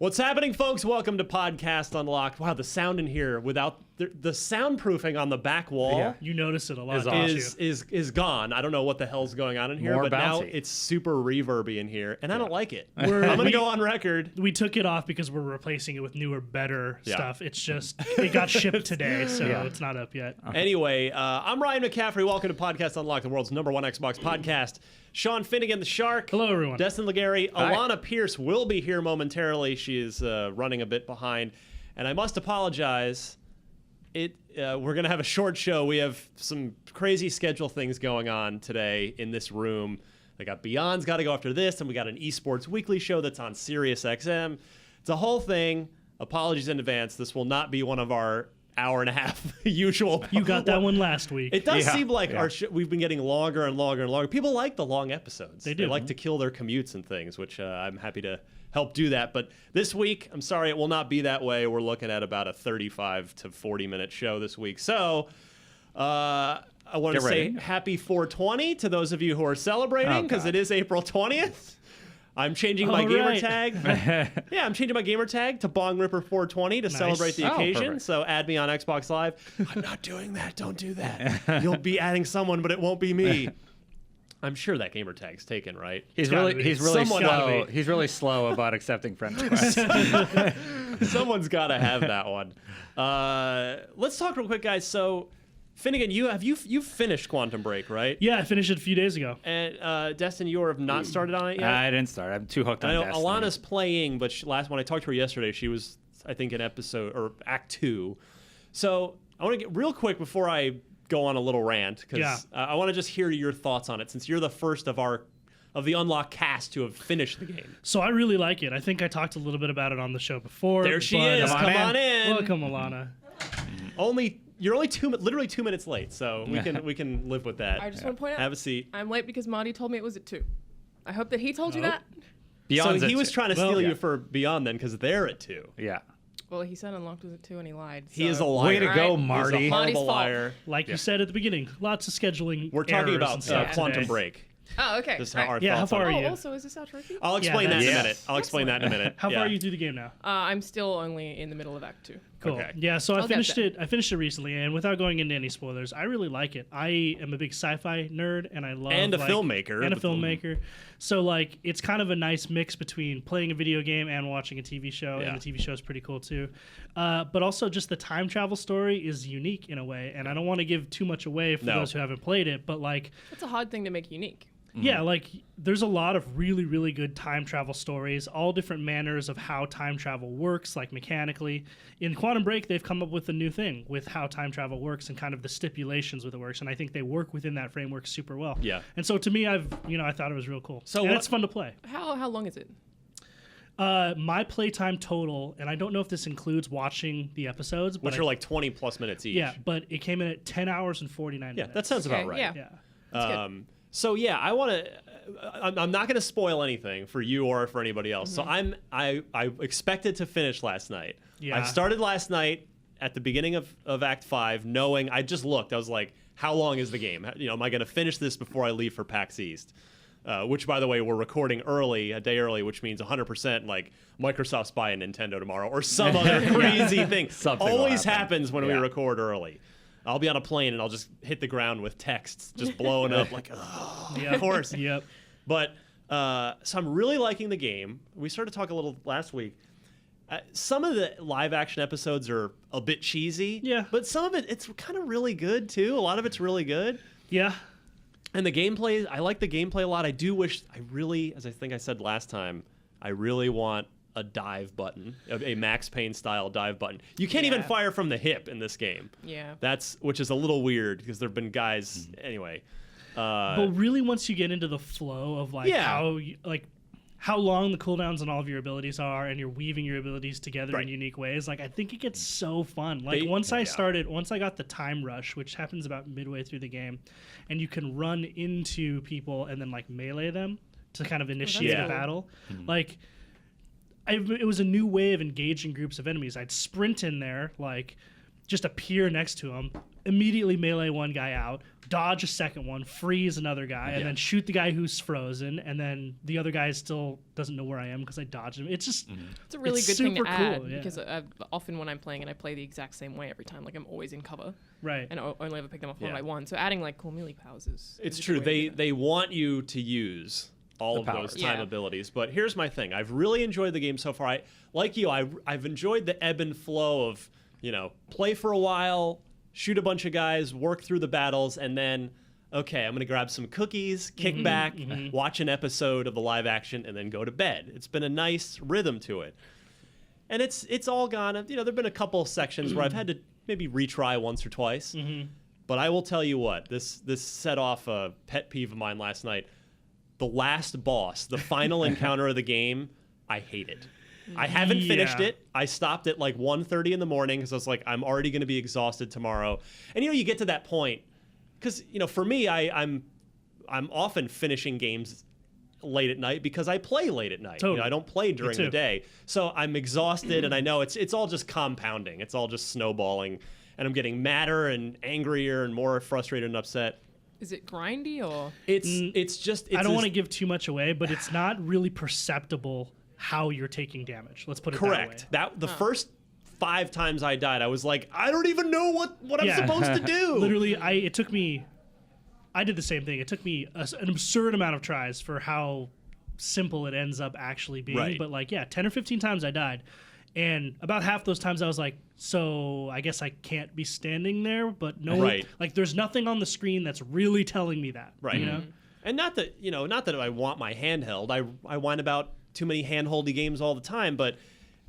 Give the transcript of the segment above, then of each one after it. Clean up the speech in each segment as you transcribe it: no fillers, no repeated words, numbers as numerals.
What's happening, folks? Welcome to Podcast Unlocked. Wow, the sound in here without the soundproofing on the back wall You notice it a lot. is gone. I don't know what the hell's going on in here, but now it's super reverby in here, and I don't like it. I'm going to go on record. We took it off because we're replacing it with newer, better stuff. It's just, it got shipped today, so it's not up yet. Anyway, I'm Ryan McCaffrey. Welcome to Podcast Unlocked, the world's #1 Xbox podcast. Sean Finnegan, the Shark. Hello, everyone. Destin Legary. Alana Pierce will be here momentarily. She is running a bit behind. And I must apologize. We're going to have a short show. We have some crazy schedule things going on today in this room. I got Beyond's got to go after this, and we got an esports weekly show that's on Sirius XM. It's a whole thing. Apologies in advance. This will not be one of our hour-and-a-half usual. You got that one last week. It does seem like we've been getting longer and longer and longer. People like the long episodes. They do. They like to kill their commutes and things, which I'm happy to help do that. But this week, I'm sorry, it will not be that way. We're looking at about a 35 to 40-minute show this week. So I want to say happy 420 to those of you who are celebrating, because it is April 20th. I'm changing my gamer tag. I'm changing my gamer tag to Bong Ripper 420 to celebrate the occasion. So add me on Xbox Live. I'm not doing that. Don't do that. You'll be adding someone, but it won't be me. I'm sure that gamer tag's taken, right? He's really slow. He's really slow about accepting friend requests. Someone's got to have that one. Let's talk real quick, guys. So, Finnegan, you've finished Quantum Break, right? Yeah, I finished it a few days ago. And Destin, you have not started on it yet? I didn't start. I'm too hooked on Destiny. Alana's playing, but when I talked to her yesterday, she was, I think, in episode or Act 2. So I want to get real quick before I go on a little rant, because I want to just hear your thoughts on it, since you're the first of the Unlock cast to have finished the game. So I really like it. I think I talked a little bit about it on the show before. There she is. Come on in. Welcome, Alana. You're only literally 2 minutes late, so we can live with that. I just want to point out, have a seat. I'm late because Marty told me it was at 2. I hope that he told you that. Beyond's so he was trying to steal you for Beyond then, because they're at 2. Yeah. Well, he said Unlocked was at 2 and he lied. So. He is a liar. Way to go, Marty. He's a horrible liar. Like you said at the beginning, lots of scheduling. We're talking about Quantum Break. Oh, okay. Just how how far are you? Also, is this our trophy? I'll explain that in a minute. I'll explain that in a minute. How far are you through the game now? I'm still only in the middle of Act 2. Cool. Okay. Yeah, so I finished it recently, and without going into any spoilers, I really like it. I am a big sci-fi nerd, and I love filmmaker. So it's kind of a nice mix between playing a video game and watching a TV show, and the TV show is pretty cool too. But also just the time travel story is unique in a way, and I don't want to give too much away for those who haven't played it, but it's a hard thing to make unique. Yeah, there's a lot of really, really good time travel stories, all different manners of how time travel works, mechanically. In Quantum Break, they've come up with a new thing with how time travel works and kind of the stipulations with it works, and I think they work within that framework super well. Yeah. And so to me, I thought it was real cool. So it's fun to play. How long is it? My playtime total, and I don't know if this includes watching the episodes, which are 20 plus minutes each. Yeah, but it came in at 10 hours and 49 minutes. Yeah, that sounds about right. Yeah. That's good. So I want to. I'm not going to spoil anything for you or for anybody else. Mm-hmm. So I expected to finish last night. Yeah. I started last night at the beginning of Act 5, knowing I just looked. I was like, how long is the game? Am I going to finish this before I leave for PAX East? Which, by the way, we're recording a day early, which means 100% Microsoft's buying Nintendo tomorrow or some other crazy thing. Something always happens when we record early. I'll be on a plane and I'll just hit the ground with texts just blowing up of course. Yep. But so I'm really liking the game. We started to talk a little last week. Some of the live action episodes are a bit cheesy. Yeah. But some of it's kind of really good too. A lot of it's really good. Yeah. And the gameplay, I like the gameplay a lot. I do wish, as I think I said last time, I really want a dive button, a Max Payne style dive button. You can't even fire from the hip in this game. Yeah. Which is a little weird because there've been guys anyway. But really, once you get into the flow of how long the cooldowns on all of your abilities are, and you're weaving your abilities together in unique ways, I think it gets so fun. Once I got the time rush, which happens about midway through the game, and you can run into people and then melee them to kind of initiate a battle. Mm-hmm. It was a new way of engaging groups of enemies. I'd sprint in there, just appear next to him, immediately melee one guy out, dodge a second one, freeze another guy, and then shoot the guy who's frozen, and then the other guy still doesn't know where I am because I dodged him. It's just it's a really good thing to add cool, because often when I'm playing and I play the exact same way every time, like I'm always in cover, right, and I only ever pick them up one by one. So adding like cool melee powers is it's true. They want you to use all of those time abilities. But here's my thing. I've really enjoyed the game so far. Like you, I've enjoyed the ebb and flow of, play for a while, shoot a bunch of guys, work through the battles, and then, okay, I'm going to grab some cookies, kick back, watch an episode of the live action, and then go to bed. It's been a nice rhythm to it. And it's all gone. There have been a couple sections where I've had to maybe retry once or twice. But I will tell you what, this set off a pet peeve of mine last night. The last boss, the final encounter of the game, I hate it. I haven't finished it. I stopped at like 1:30 in the morning because I was like, I'm already going to be exhausted tomorrow. And you get to that point because for me, I'm often finishing games late at night because I play late at night. Totally. I don't play during the day, so I'm exhausted, and I know it's all just compounding. It's all just snowballing, and I'm getting madder and angrier and more frustrated and upset. Is it grindy or? It's just. I don't want to give too much away, but it's not really perceptible how you're taking damage. Let's put it correct. that way. The first 5 times I died, I was like, I don't even know what I'm supposed to do. Literally, I did the same thing. It took me an absurd amount of tries for how simple it ends up actually being. Right. But 10 or 15 times I died. And about half those times I was like, so I guess I can't be standing there, but no, there's nothing on the screen that's really telling me that. Right. And not that I want my handheld. I whine about too many handholdy games all the time, but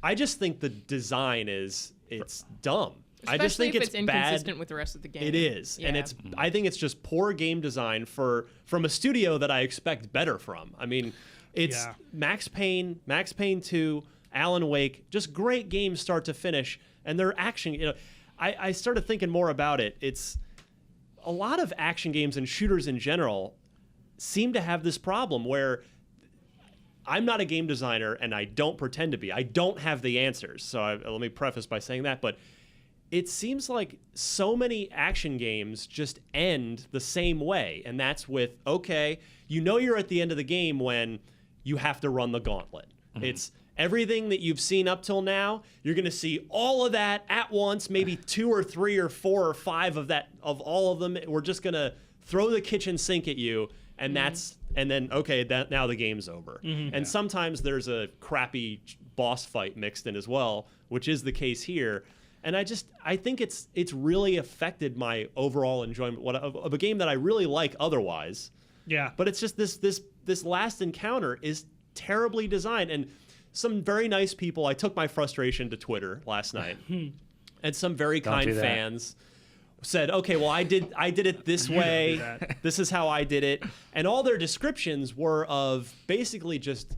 I just think the design it's dumb. Especially I just think if it's inconsistent bad. With the rest of the game. It is, and I think it's just poor game design from a studio that I expect better from. I mean, it's Max Payne 2, Alan Wake, just great games start to finish, and their action. I started thinking more about it. It's a lot of action games and shooters in general seem to have this problem where I'm not a game designer, and I don't pretend to be. I don't have the answers, so let me preface by saying that, but it seems like so many action games just end the same way, and that's with, okay, you're at the end of the game when you have to run the gauntlet. It's everything that you've seen up till now, you're going to see all of that at once, maybe 2 or 3 or 4 or 5 of all of them. We're just going to throw the kitchen sink at you, and then, okay, now the game's over. And sometimes there's a crappy boss fight mixed in as well, which is the case here. And I think it's really affected my overall enjoyment of a game that I really like otherwise. Yeah. But it's just this last encounter is terribly designed. And some very nice people, I took my frustration to Twitter last night, and some very kind fans said, okay, well, I did it this way. This is how I did it. And all their descriptions were of basically just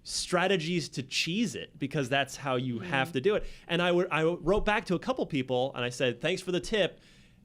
strategies to cheese it because that's how you have to do it. And I wrote back to a couple people and I said, thanks for the tip.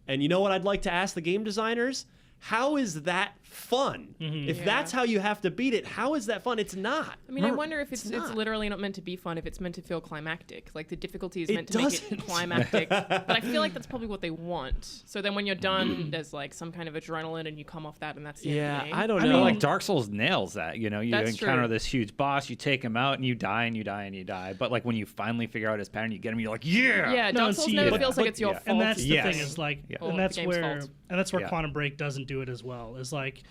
And you know what I'd like to ask the game designers? How is that fun? If that's how you have to beat it, how is that fun? It's not. I mean, I wonder if it's literally not meant to be fun, if it's meant to feel climactic. Like the difficulty is meant to make it climactic. But I feel like that's probably what they want. So then when you're done, there's like some kind of adrenaline and you come off that and that's the end of the game. I don't know. Like Dark Souls nails that. You encounter this huge boss, you take him out and you die and you die and you die. But like when you finally figure out his pattern, you get him, you're like, yeah! Yeah, Dark Souls never feels like it's your fault. And that's the thing is like, and that's where Quantum Break doesn't do it as well. Is like,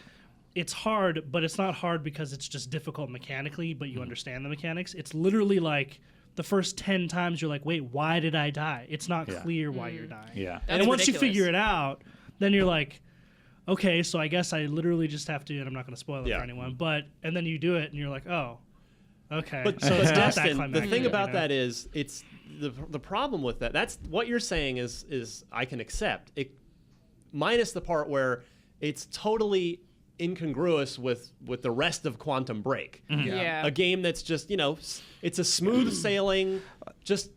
it's hard, but it's not hard because it's just difficult mechanically, but you understand the mechanics. It's literally like the first 10 times you're like, wait, why did I die? It's not clear why you're dying. Yeah. And once you figure it out, then you're like, okay, so I guess I literally just have to, and I'm not going to spoil it for anyone, and then you do it and you're like, oh, okay. But so it's not that Destin, climactic, the thing about that is, it's the problem with that. That's what you're saying is I can accept it, minus the part where it's totally incongruous with the rest of Quantum Break. A game that's just, it's a smooth sailing, just,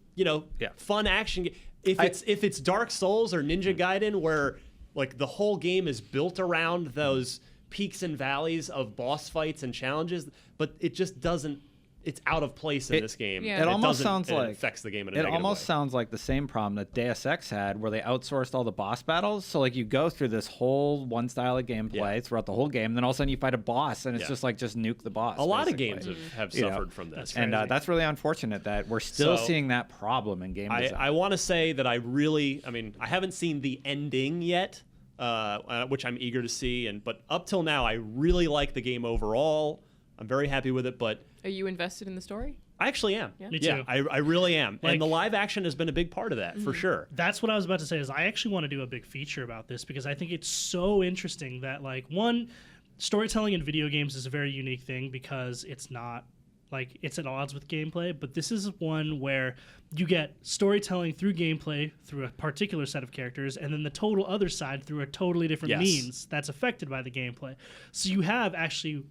fun action. If it's Dark Souls or Ninja Gaiden, where like the whole game is built around those peaks and valleys of boss fights and challenges, but it just doesn't it's out of place in this game. Yeah. It almost sounds it like affects the game in a it negative almost way. sounds like the same problem that Deus Ex had, where they outsourced all the boss battles. So like you go through this whole one style of gameplay throughout the whole game, and then all of a sudden you fight a boss, and it's just like just nuke the boss. A lot of basically. games have You know, suffered from this. and that's really unfortunate that we're still So, seeing that problem in game design. I want to say that I haven't seen the ending yet, which I'm eager to see. But up till now, I really like the game overall. I'm very happy with it, but Are you invested in the story? I actually am. Yeah. Me too. I really am. Like- And the live action has been a big part of that, for sure. That's what I was about to say. Is I actually want to do a big feature about this because I think it's so interesting that like one, storytelling in video games is a very unique thing because it's not like it's at odds with gameplay, but this is one where you get storytelling through gameplay through a particular set of characters, and then the total other side through a totally different Yes. means that's affected by the gameplay. So you have actually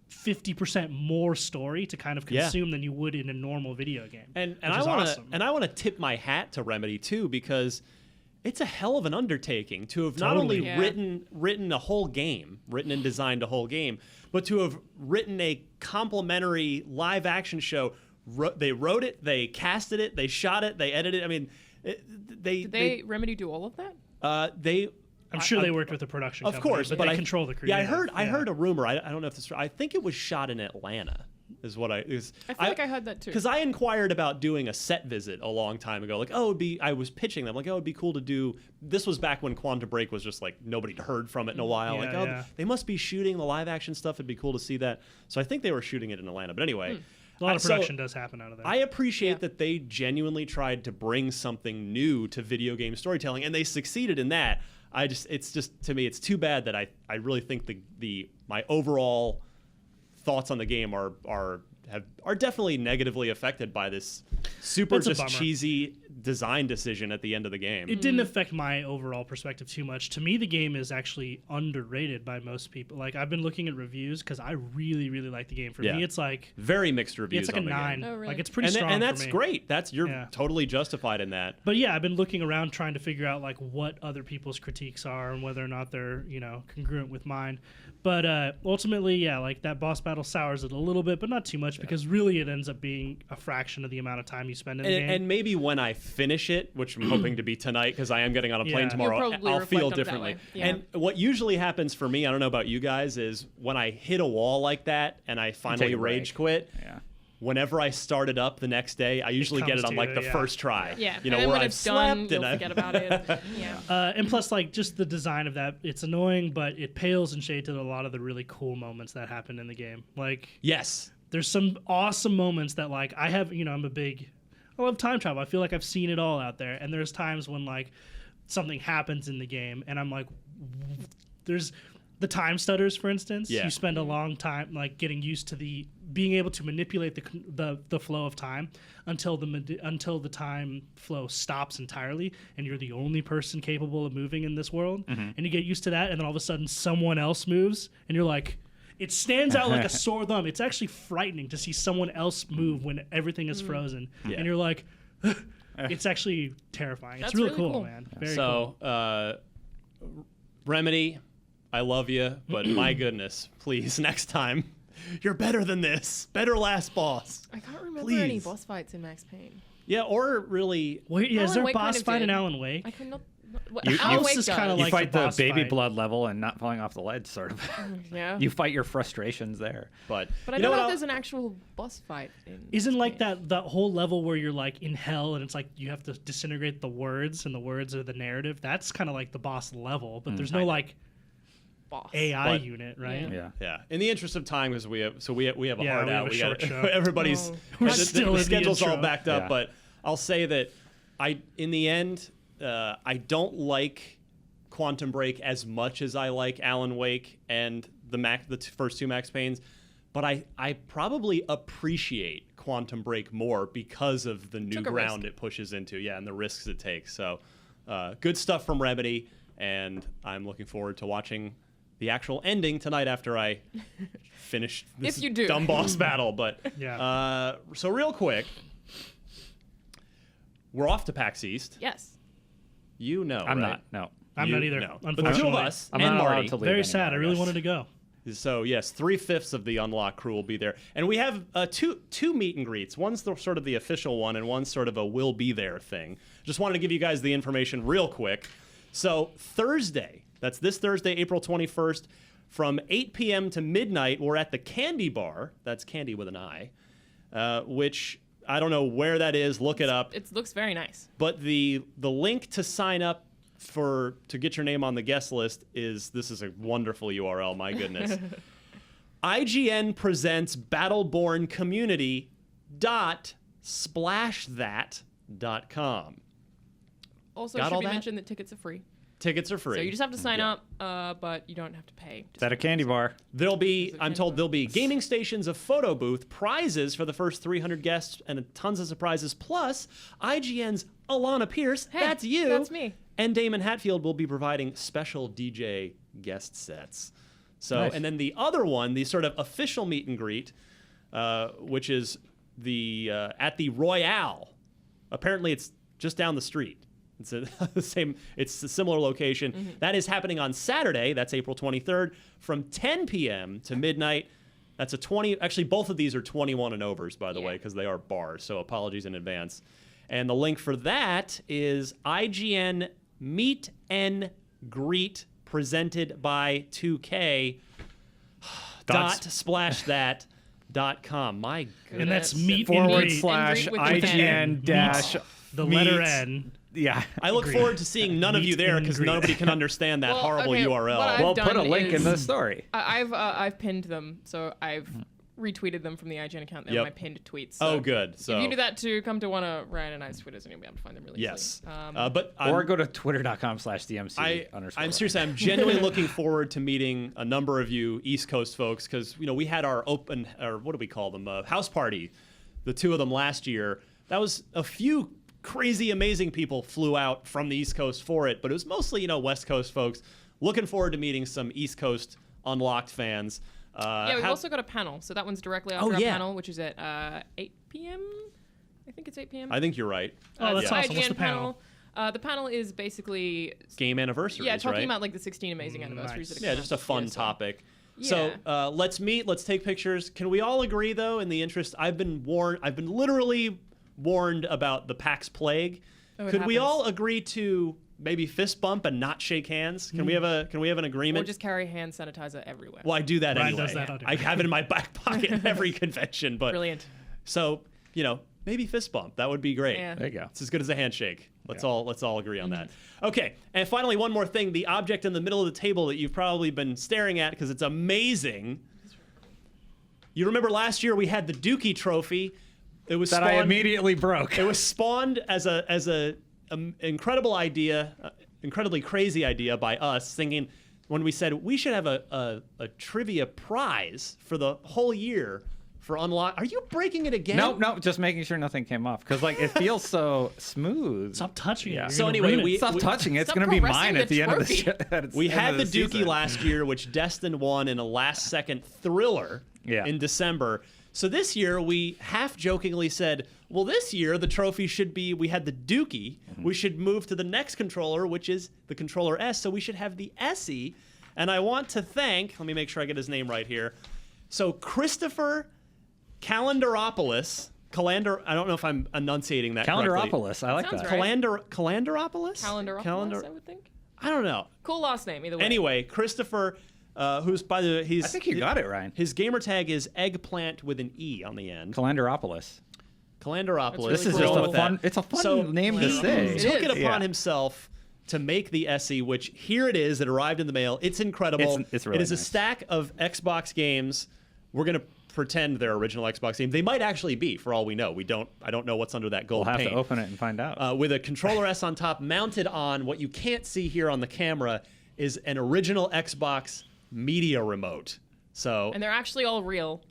50% more story to kind of consume than you would in a normal video game. And which I is want awesome. to tip my hat to Remedy too, because it's a hell of an undertaking to have not only Totally. written a whole game, written and designed a whole game, but to have written a complimentary live action show. They wrote it, they casted it, they shot it, they edited it. I mean, Did Remedy do all of that? I'm sure they worked with the production Of company, course, but but they control the creative. Yeah, I heard a rumor. I don't know if this. I think it was shot in Atlanta. Is what I. I feel like I heard that too. Because I inquired about doing a set visit a long time ago. Like, I was pitching them. Like, it'd be cool to do. This was back when Quantum Break was just like nobody heard from it in a while. Yeah, like, they must be shooting the live action stuff. It'd be cool to see that. So I think they were shooting it in Atlanta. But anyway. A lot of So production does happen out of there. I appreciate that they genuinely tried to bring something new to video game storytelling, and they succeeded in that. It's just to me, it's too bad that I really think my overall thoughts on the game are definitely negatively affected by this super That's a just bummer. cheesy design decision at the end of the game. It didn't affect my overall perspective too much. To me, the game is actually underrated by most people. Like, I've been looking at reviews because I really, really like the game. For me, it's like very mixed reviews. it's like a on the 9. game. Oh, really? Like, it's pretty strong. And for that's me. great. You're Yeah. totally justified in that. But yeah, I've been looking around trying to figure out like what other people's critiques are and whether or not they're congruent with mine. But ultimately, yeah, like that boss battle sours it a little bit, but not too much because really it ends up being a fraction of the amount of time you spend in the game. And maybe when I finish it, which I'm hoping to be tonight because I am getting on a plane Yeah. tomorrow, You'll probably I'll reflect feel on it that differently. way. Yeah. And what usually happens for me, I don't know about you guys, is when I hit a wall like that and I finally a break. rage quit. Yeah. Whenever I start it up the next day, I usually get comes it on to like you, the yeah. first try. Yeah. You know, and then where when I've it's done, slept you'll and forget about it. Yeah. And plus, like, just the design of that, it's annoying, but it pales in shade to a lot of the really cool moments that happen in the game. Like, Yes. there's some awesome moments that, like, I love time travel. I feel like I've seen it all out there. And there's times when, like, something happens in the game, and I'm like, there's the time stutters, for instance. Yeah. You spend a long time, like, getting used to being able to manipulate the flow of time until the time flow stops entirely, and you're the only person capable of moving in this world. And you get used to that, and then all of a sudden someone else moves, and you're like, it stands out like a sore thumb. It's actually frightening to see someone else move when everything is frozen, Yeah. and you're like, it's actually terrifying. That's It's really really cool, cool. man. Very cool. So, Remedy, I love you, but my goodness, please, next time, you're better than this. Better last boss. I can't remember any Please. boss fights in Max Payne. Yeah, or really. Wait, yeah, is Alan there a Wake boss kind of fight in did. Alan Wake? I cannot. You- Alan House Wake is does. kinda You like fight the the boss baby fight. blood level and not falling off the ledge, sort of. Yeah. You fight your frustrations there. But But I you don't know know what if there's an actual boss fight. Isn't like that whole level where you're like in hell and it's like you have to disintegrate the words and the words are the narrative? That's kind of like the boss level, but there's no like boss. AI But- unit, right? Yeah. Yeah. In the interest of time, because we have a Yeah, hard we out. have a We short got show. everybody's. Oh. We're the still in the schedule's all intro. backed up, Yeah. but I'll say that in the end, I don't like Quantum Break as much as I like Alan Wake and the first two Max Paynes, but I probably appreciate Quantum Break more because of the new Took a ground risk. it pushes into, and the risks it takes. So, good stuff from Remedy, and I'm looking forward to watching the actual ending tonight after I finish this If you do. dumb boss battle. But Yeah. so real quick, we're off to PAX East. Yes. You know, I'm right? not. No. I'm You not either. know. But the Unfortunately, two of us I'm and not allowed Marty. to leave very anymore, sad. I really guess. wanted to go. So yes, 3/5 of the Unlock crew will be there, and we have two meet and greets. One's sort of the official one, and one's sort of a will be there thing. Just wanted to give you guys the information real quick. So Thursday, that's this Thursday, April 21st, from 8 p.m. to midnight, we're at the Candy Bar. That's Candy with an I, which I don't know where that is. Look it up. It looks very nice. But the link to sign up to get your name on the guest list is, this is a wonderful URL, my goodness. IGN presents Battleborn Community .splashthat.com. Also, Got should all be that? mentioned that tickets are free. Tickets are free. So you just have to sign up, but you don't have to pay. Is that a candy bar? There'll be, I'm told there'll be gaming stations, a photo booth, prizes for the first 300 guests, and tons of surprises. Plus, IGN's Alana Pierce, Hey, that's you. that's me. And Damon Hatfield will be providing special DJ guest sets. So, Nice. and then the other one, the sort of official meet and greet, which is at the Royale. Apparently, it's just down the street. It's the same. It's a similar location. Mm-hmm. That is happening on Saturday. That's April 23rd, from 10 p.m. to midnight. That's a 20. Actually, both of these are 21 and overs, by the way, because they are bars. So apologies in advance. And the link for that is IGN Meet and Greet presented by 2K. .splashthat.com. My goodness. And that's meet / and greet. IGN dash The letter meet. N. Yeah. I look forward to seeing none of you Meet there and because greet. nobody can understand that Well, horrible okay, URL. what I've Well, put a done link in is- the story. I've pinned them, so I've retweeted them from the IGN account. They're Yep. my pinned tweets. So Oh, good. So if you do that to come to one of Ryan and I's Twitters, and you'll be able to find them really yes, easily. but Or go to twitter.com/DMC I'm seriously, I'm genuinely looking forward to meeting a number of you East Coast folks because we had our open, or what do we call them, house party, the two of them last year. That was a few crazy, amazing people flew out from the East Coast for it, but it was mostly West Coast folks. Looking forward to meeting some East Coast Unlocked fans. Yeah, we've also got a panel. So that one's directly after our panel, which is at 8 p.m. I think it's 8 p.m. I think you're right. Oh, that's It's awesome. What's IGN the panel? The panel is basically Game anniversaries, talking right? about like the 16 amazing anniversaries. Nice. That Yeah, have just a come fun out. So- topic. Yeah. So let's meet. Let's take pictures. Can we all agree, though, in the interest? I've been literally warned about the PAX plague. Oh, it Could we happens. all agree to maybe fist bump and not shake hands? Can we have an Or agreement? just carry hand sanitizer everywhere. Well, I do that Ryan anyway. does that on I have it in my back pocket at every convention. But Brilliant. so maybe fist bump. That would be great. Yeah. There you go. It's as good as a handshake. Let's all agree on that. Okay, and finally, one more thing: the object in the middle of the table that you've probably been staring at because it's amazing. You remember last year we had the Dookie Trophy. It was That I spawned- immediately broke. It was spawned as a incredible idea, incredibly crazy idea by us, thinking when we said we should have a trivia prize for the whole year for unlock. Are you breaking it again? No, just making sure nothing came off because it feels so smooth. Stop touching it. Yeah. You're So gonna anyway, ruin it. we- Stop touching it. It's Stop gonna be caressing mine the at the end of the trophy. show. We had the Dookie last year, which Destin won in a last-second thriller in December. So this year, we half-jokingly said, well, this year, the trophy should be, we had the Dookie. We should move to the next controller, which is the controller S, so we should have the SE. And I want to thank, let me make sure I get his name right here. So Christopher Calendaropoulos, I don't know if I'm enunciating that correctly. Calendaropoulos. I like Sounds that. right. Calendaropoulos? Calendaropoulos, I would think. I don't know. Cool last name, either way. Anyway, Christopher, who's by the I think you got it, Ryan. His gamer tag is eggplant with an E on the end. Calendaropoulos. Calendaropoulos. That's This is really just cool. a fun. It's a fun So name to he say. took it is. upon Yeah. himself to make the SE, which here it is. It arrived in the mail. It's incredible. It's really it is a nice. stack of Xbox games. We're gonna pretend they're original Xbox games. They might actually be, for all we know. I don't know what's under that gold We'll have paint. to open it and find out. With a controller S on top, mounted on what you can't see here on the camera is an original Xbox media remote. So And they're actually all real.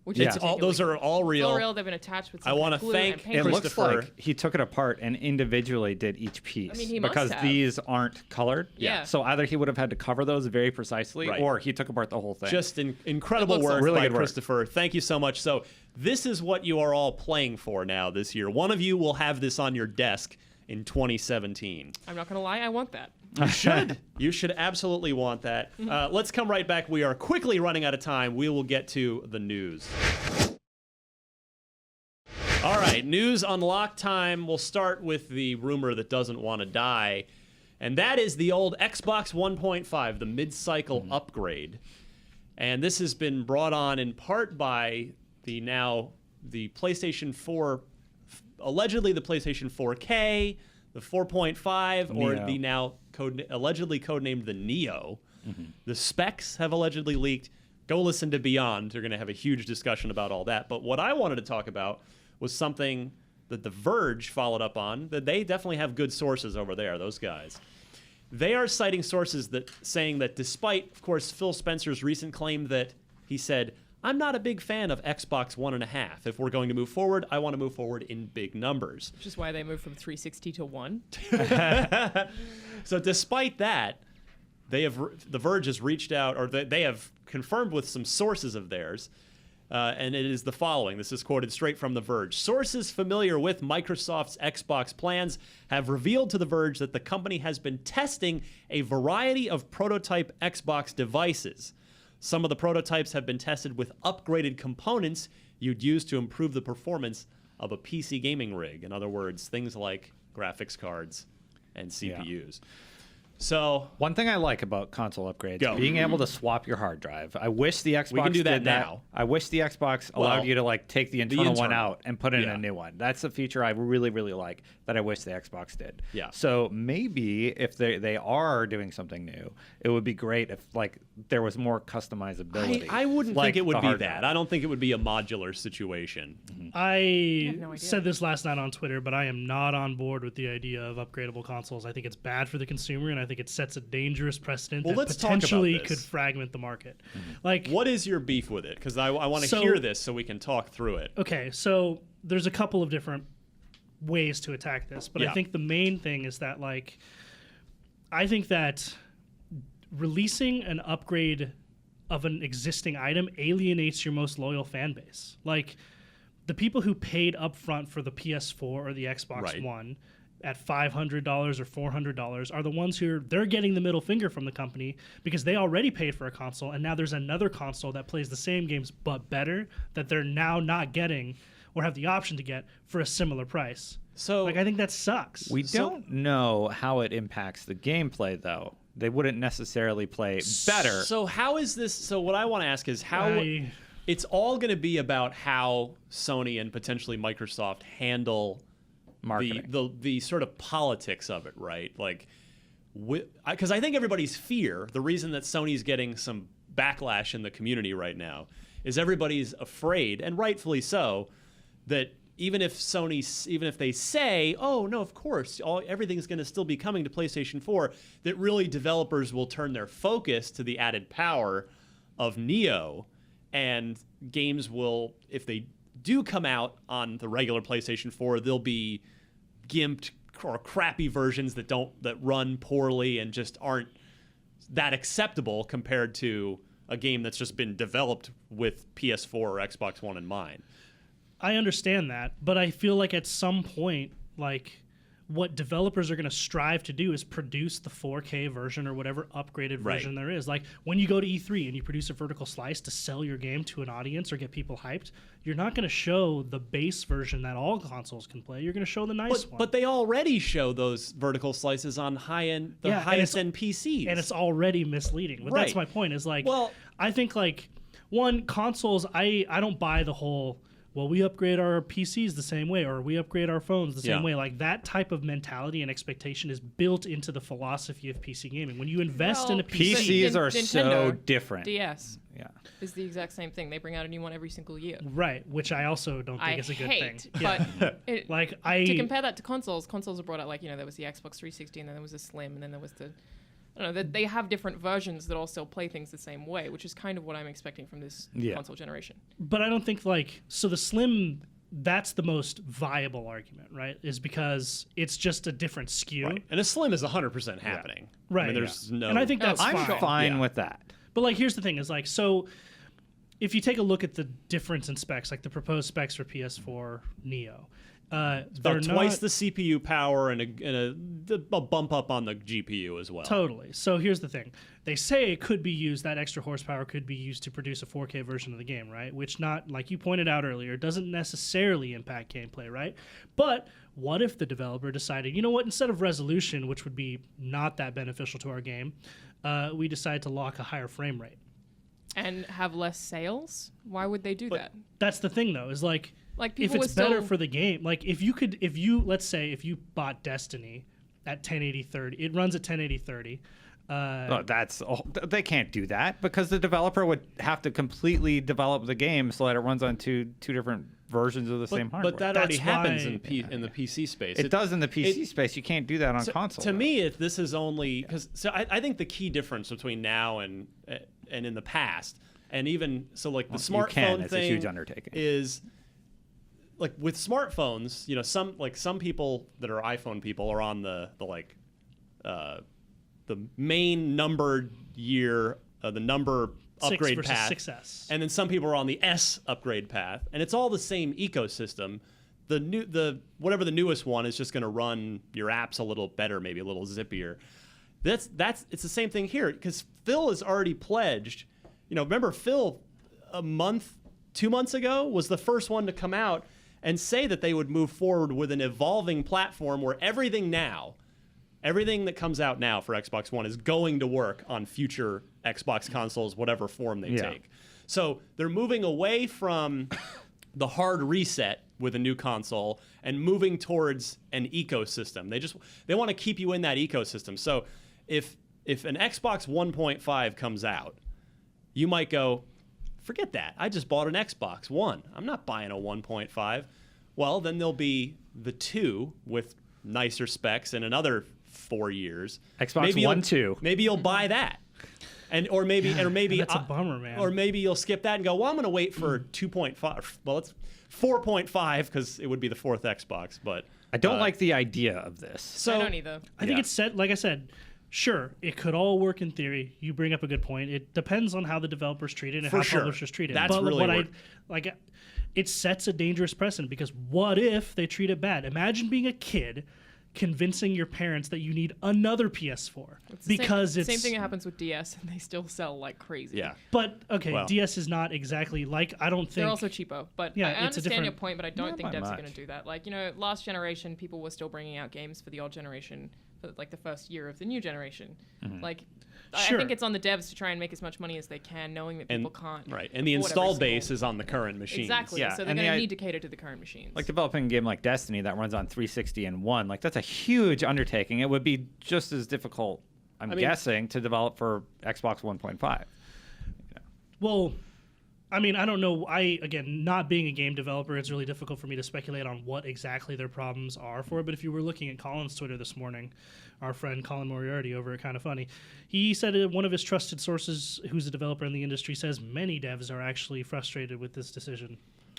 Which Yeah. is those are all real. all real. They've been attached with some I kind wanna of glue thank- and It paint. looks Christopher. like he took it apart and individually did each piece. I mean, he must because have. these aren't colored. Yeah. So either he would have had to cover those very precisely, Right. or he took apart the whole thing. Just incredible It looks work really by good work. Christopher. Thank you so much. So this is what you are all playing for now this year. One of you will have this on your desk in 2017. I'm not going to lie, I want that. You should. You should absolutely want that. Let's come right back. We are quickly running out of time. We will get to the news. All right, news unlock time. We'll start with the rumor that doesn't want to die, and that is the old Xbox 1.5, the mid-cycle upgrade. And this has been brought on in part by the PlayStation 4, allegedly the PlayStation 4K, the 4.5, or Neo. the now allegedly codenamed the Neo. The specs have allegedly leaked. Go listen to Beyond. You're going to have a huge discussion about all that. But what I wanted to talk about was something that The Verge followed up on, that they definitely have good sources over there, those guys. They are citing sources that saying that despite, of course, Phil Spencer's recent claim that he said, I'm not a big fan of Xbox 1.5. If we're going to move forward, I want to move forward in big numbers. Which is why they moved from 360 to 1. So despite that, The Verge has reached out, or they have confirmed with some sources of theirs, and it is the following. This is quoted straight from The Verge. Sources familiar with Microsoft's Xbox plans have revealed to The Verge that the company has been testing a variety of prototype Xbox devices. Some of the prototypes have been tested with upgraded components you'd use to improve the performance of a PC gaming rig. In other words, things like graphics cards and CPUs. So one thing I like about console upgrades, being able to swap your hard drive. I wish the Xbox we can do that did now. I wish the Xbox allowed you to like take the internal one out and put in a new one. That's a feature I really, really like that I wish the Xbox did. Yeah. So maybe if they are doing something new, it would be great if like there was more customizability. I wouldn't like think it would the be hard that. drive. I don't think it would be a modular situation. I no idea. said this last night on Twitter, but I am not on board with the idea of upgradable consoles. I think it's bad for the consumer, and I think it sets a dangerous precedent that let's talk about potentially this. could fragment the market. Like, What is your beef with it? Because I want to hear this so we can talk through it. okay, so there's a couple of different ways to attack this, but Yeah. I think the main thing is that, like, I think that releasing an upgrade of an existing item alienates your most loyal fan base. Like, the people who paid upfront for the PS4 or the Xbox One at $500 or $400 are the ones who they're getting the middle finger from the company because they already paid for a console, and now there's another console that plays the same games but better that they're now not getting or have the option to get for a similar price. So Like, I think that sucks. We don't know how it impacts the gameplay, though. They wouldn't necessarily play better. So how is this? So what I want to ask is how it's all going to be about how Sony and potentially Microsoft handle Marketing. the sort of politics of it, right? Like, because I think everybody's fear, the reason that Sony's getting some backlash in the community right now, is everybody's afraid, and rightfully so, that even if they say, oh no, of course, everything's going to still be coming to PlayStation 4, that really developers will turn their focus to the added power of Neo, and games will, if they do come out on the regular PlayStation 4, they'll be gimped or crappy versions that run poorly and just aren't that acceptable compared to a game that's just been developed with PS4 or Xbox One in mind. I understand that, but I feel like at some point, like, what developers are going to strive to do is produce the 4K version or whatever upgraded version there is. Like, when you go to E3 and you produce a vertical slice to sell your game to an audience or get people hyped, you're not going to show the base version that all consoles can play. You're going to show the nice one. But they already show those vertical slices on highest-end PCs. And it's already misleading. But that's my point, is like, I think, like, one, consoles, I don't buy the whole, well, we upgrade our PCs the same way, or we upgrade our phones the same way. Like, that type of mentality and expectation is built into the philosophy of PC gaming. When you invest in a PC... PCs are so different. DS is the exact same thing. They bring out a new one every single year. Right, which I also don't think is a good thing. But to compare that to consoles are brought out, like, there was the Xbox 360, and then there was the Slim, and then there was the... I don't know, they have different versions that all still play things the same way, which is kind of what I'm expecting from this console generation. But I don't think, like, so the Slim, that's the most viable argument, right? Is because it's just a different SKU. Right. And a Slim is 100% happening. Right. I mean, there's no... And I think that's I'm fine with that. But, like, here's the thing, is, like, so if you take a look at the difference in specs, like the proposed specs for PS4 Neo, about twice the CPU power and a bump up on the GPU as well. Totally. So here's the thing. They say it could be used, that extra horsepower could be used to produce a 4K version of the game, right? Which not, like you pointed out earlier, doesn't necessarily impact gameplay, right? But what if the developer decided, you know what, instead of resolution, which would be not that beneficial to our game, we decide to lock a higher frame rate? And have less sales? Why would they do that? That's the thing, though, is like if people it's better for the game, like let's say if you bought Destiny at 1080-30, it runs at 1080-30. They can't do that because the developer would have to completely develop the game so that it runs on two different versions of the same hardware. But that already happens in the PC space. It does in the PC space. You can't do that on console. To me, if this is only because I think the key difference between now and in the past, and even so, like the smartphone it's thing, a huge undertaking. Is like with smartphones, you know, some people that are iPhone people are on the main numbered year, the number upgrade path, 6S. and then some people are on the S upgrade path, and it's all the same ecosystem. Whatever the newest one is just going to run your apps a little better, maybe a little zippier. It's the same thing here because Phil has already pledged. You know, remember Phil 2 months ago was the first one to come out and say that they would move forward with an evolving platform where everything that comes out now for Xbox One is going to work on future Xbox consoles, whatever form they take. So they're moving away from the hard reset with a new console and moving towards an ecosystem. They want to keep you in that ecosystem. So if an Xbox 1.5 comes out, you might go, forget that. I just bought an Xbox One. I'm not buying a 1.5. Well, then there'll be the 2 with nicer specs in another 4 years. Xbox One 2. Maybe you'll buy that. Or maybe that's a bummer, man. Or maybe you'll skip that and go, well, I'm going to wait for 2.5. Well, it's 4.5 because it would be the fourth Xbox. But I don't like the idea of this. So I don't either. I think it's set, like I said, sure, it could all work in theory. You bring up a good point. It depends on how the developers treat it and how publishers treat it. That's but really it sets a dangerous precedent because what if they treat it bad? Imagine being a kid convincing your parents that you need another PS4 because it's same thing that happens with DS and they still sell like crazy. Yeah. But okay, DS is not exactly like, I don't think they're also cheapo. But yeah, I it's understand your point, but I don't think devs much. are going to do that. Like, you know, last generation people were still bringing out games for the old generation for like the first year of the new generation. Like Sure. I think it's on the devs to try and make as much money as they can, knowing that people can't. Right, and the install base is on the current machines. Exactly. Yeah, So they're going to need to cater to the current machines. Like developing a game like Destiny that runs on 360 and 1, like that's a huge undertaking. It would be just as difficult, I'm guessing, to develop for Xbox 1.5. Well, I mean, I don't know. Again, not being a game developer, it's really difficult for me to speculate on what exactly their problems are for it. But if you were looking at Colin's Twitter this morning, our friend Colin Moriarty over at Kinda Funny, he said one of his trusted sources, who's a developer in the industry, says many devs are actually frustrated with this decision.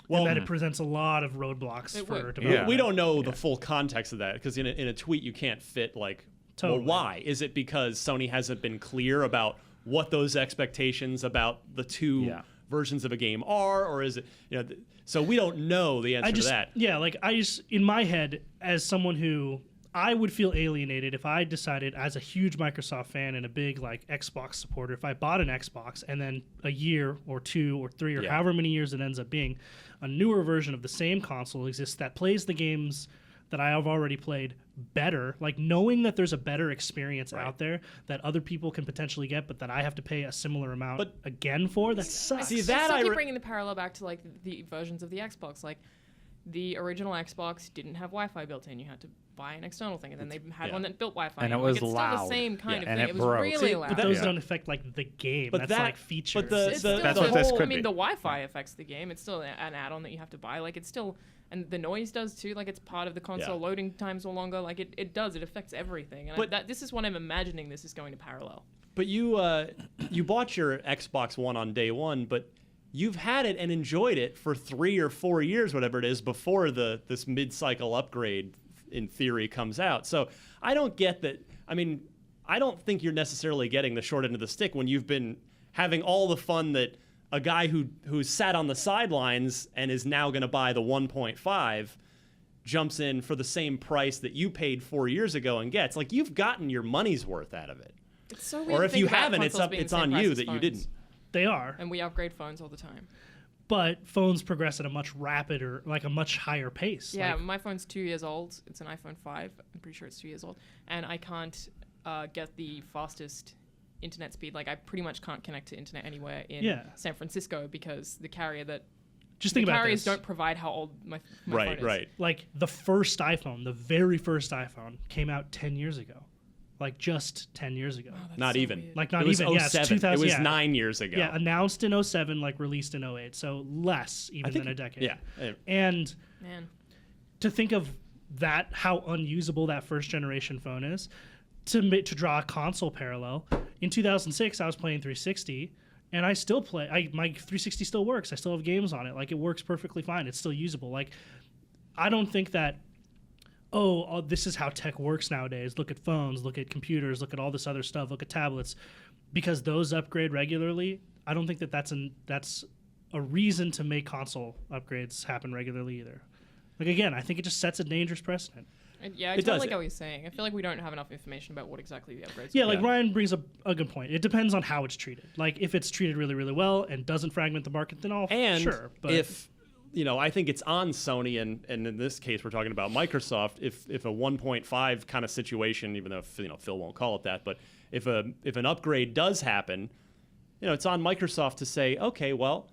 Well, and that it presents a lot of roadblocks for developers. Yeah. We don't know the full context of that because in a tweet you can't fit like, well, why? Is it because Sony hasn't been clear about what those expectations about the two versions of a game are, or is it, you know, so we don't know the answer to that. Yeah, like in my head, as someone who, I would feel alienated if I decided, as a huge Microsoft fan and a big like Xbox supporter, if I bought an Xbox and then a year or 2 or 3 or however many years it ends up being, a newer version of the same console exists that plays the games that I have already played better, like knowing that there's a better experience out there that other people can potentially get, but that I have to pay a similar amount again for, that sucks. See, that I keep bringing the parallel back to like the versions of the Xbox. Like the original Xbox didn't have Wi-Fi built in; you had to buy an external thing, and then they had one that built Wi-Fi, and it was it's loud. still the same kind of and thing. It was really loud. But those don't affect like the game. But that's like features. But that's what this could I mean, be. the Wi-Fi affects the game. It's still an add-on that you have to buy. Like it's still. And the noise does too. Like it's part of the console. Loading times are longer. Like it does. It affects everything. And this is what I'm imagining this is going to parallel. But you bought your Xbox One on day one, but you've had it and enjoyed it for 3 or 4 years, whatever it is, before this mid-cycle upgrade in theory comes out. So I don't get that. I mean, I don't think you're necessarily getting the short end of the stick when you've been having all the fun that a guy who's sat on the sidelines and is now going to buy the 1.5 jumps in for the same price that you paid 4 years ago and gets. Like, you've gotten your money's worth out of it. It's so weird. Or to if think you about haven't, consoles being it's the on same price you as that you phones. didn't. They are. And we upgrade phones all the time. But phones progress at a much rapider, like a much higher pace. Yeah, Like, my phone's 2 years old. It's an iPhone 5. I'm pretty sure it's 2 years old. And I can't get the fastest internet speed. Like, I pretty much can't connect to internet anywhere in San Francisco because the carrier that... just think about carriers this. don't provide how old my phone Right, is. right. Like, the first iPhone, the very first iPhone, came out 10 years ago. Like, just 10 years ago. Oh, that's Not so even. weird. Like, not It was even. Yeah, it's 07. 2000. It was yeah. 9 years ago. Yeah, announced in 07, like, released in 08. So less even than a decade. Yeah. And Man. to think of that, how unusable that first generation phone is, to draw a console parallel, in 2006, I was playing 360, and I still play. My 360 still works. I still have games on it. Like, it works perfectly fine. It's still usable. Like, I don't think that, this is how tech works nowadays. Look at phones, look at computers, look at all this other stuff, look at tablets. Because those upgrade regularly, I don't think that that's a reason to make console upgrades happen regularly either. Like, again, I think it just sets a dangerous precedent. Yeah, I It totally does. get what you're saying. I feel like we don't have enough information about what exactly the upgrades Yeah, are. like Yeah. Ryan brings up a good point. It depends on how it's treated. Like, if it's treated really, really well and doesn't fragment the market, then And sure. But if, I think it's on Sony, and in this case, we're talking about Microsoft. If a 1.5 kind of situation, even though Phil won't call it that, but if an upgrade does happen, it's on Microsoft to say, okay, well,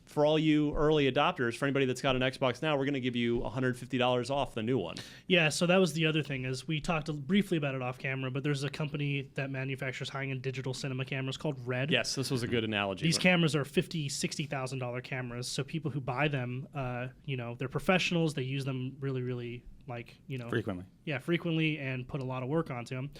for all you early adopters, for anybody that's got an Xbox now, we're going to give you $150 off the new one. yeah, so that was the other thing is we talked briefly about it off camera, but there's a company that manufactures high-end digital cinema cameras called Red. Yes, this was a good analogy. These cameras are $50,000, $60,000 cameras. So people who buy them, they're professionals. They use them really, really Frequently. Yeah, frequently, and put a lot of work onto them.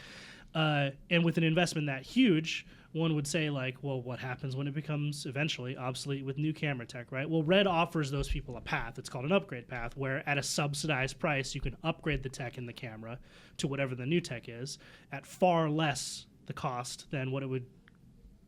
And with an investment that huge, one would say, like, well, what happens when it becomes eventually obsolete with new camera tech, right? Well, Red offers those people a path. It's called an upgrade path, where at a subsidized price, you can upgrade the tech in the camera to whatever the new tech is at far less the cost than what it would